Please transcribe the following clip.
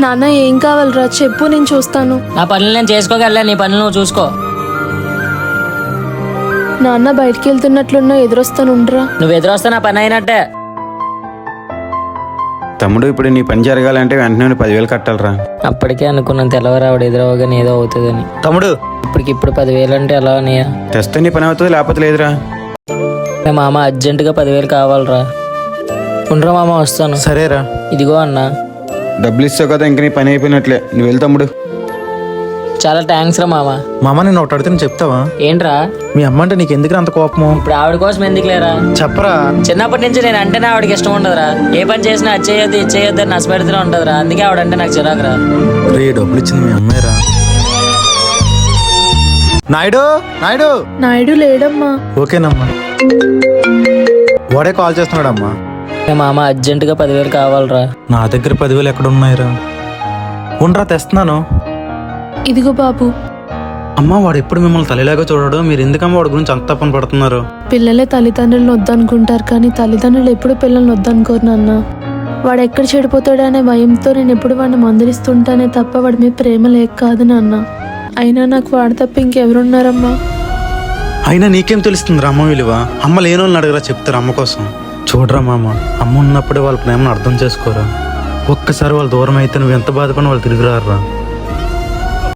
నాన్న ఏం కావాలరా చెప్పు, నేను చూస్తాను. నా పనులు నేను చేసుకోగలలే, నీ పనులు నువ్వు చూసుకో. నాన్న బయటికి వెళ్తున్నట్లున్నా ఎదురొస్తాను, ఉండరా. నువ్వు ఎదురొస్తే నా పని అయినట్టే. తమ్ముడు, ఇప్పుడు నీ పని జరగాలంటే వెంటనే 10,000 కట్టాలరా. అప్పటికే అనుకున్నాను తెల్లవారు ఆవిడ ఎదురవగానే ఏదో అవుతుందని. తమ్ముడు, ఇప్పుడు 10,000 అంటే ఎలా అన్నయ్య? తెస్తే నీ పని అవుతుంది, లేకపోతే లేదురా. మామ అర్జెంటుగా 10,000 కావాలరా. ఉండరా మామ, వస్తాను. సరేరా. ఇదిగో అన్న. డబ్బులు ఇస్తావు కదా, ఇంక నీ పని అయిపోయినట్లే. నువ్వు వెళ్ళు తమ్ముడు. చాలా థ్యాంక్స్ రా మామ. మామ, నేను ఒకటి అడిగితే చెప్తావా? ఏంట్రా? మీ అమ్మ అంటే నీకు ఎందుకు అంత కోపము? ఇప్పుడు ఆవిడ కోసం ఎందుకు లేరా? చెప్పరా. చిన్నప్పటి నుంచి నేను అంటేనే ఆవిడకి ఇష్టం ఉండదురా. ఏ పని చేసినా అది చేయొద్దు ఇది చేయొద్దు అని నష్టపెడుతూనే ఉంటదిరా. అందుకే ఆవిడంటే నాకు చిరాకురా. రే, డబ్బులు ఇచ్చింది మీ అమ్మేరా. నాయుడు, నాయుడు. నాయుడు లేడమ్మా. ఓకేనమ్మా. వాడే కాల్ చేస్తున్నాడమ్మా. మామ అర్జెంటుగా 10,000 కావాలరా. నా దగ్గర 10,000 ఎక్కడ ఉన్నాయిరా? ఉండరా, తెస్తున్నాను. ఇదిగో బాబు. అమ్మ, వాడు ఎప్పుడు మిమ్మల్ని తల్లిలాగా చూడడు. మీరు ఎందుకమ్మా వాడి గురించి అంత తప్పని పడుతున్నారు? పిల్లలే తల్లిదండ్రులను వద్దనుకుంటారు, కానీ తల్లిదండ్రులు ఎప్పుడు పిల్లల్ని వద్దనుకోరు నాన్న. వాడు ఎక్కడ చెడిపోతాడనే భయంతో నేను ఎప్పుడు వాడిని మందలిస్తుంటానే తప్ప వాడి మీద ప్రేమ లేక కాదు నాన్న. అయినా నాకు వాడు తప్ప ఇంకెవరున్నారమ్మా? అయినా నీకేం తెలుస్తుంది అమ్మ విలువ? అమ్మ లేని వాళ్ళని అడగరా, చెప్తారు అమ్మ కోసం. చూడరా మామ, అమ్మ ఉన్నప్పుడే వాళ్ళ ప్రేమను అర్థం చేసుకోరా. ఒక్కసారి వాళ్ళు దూరం అయితే నువ్వు ఎంత బాధపడినా వాళ్ళు తిరిగి రారా.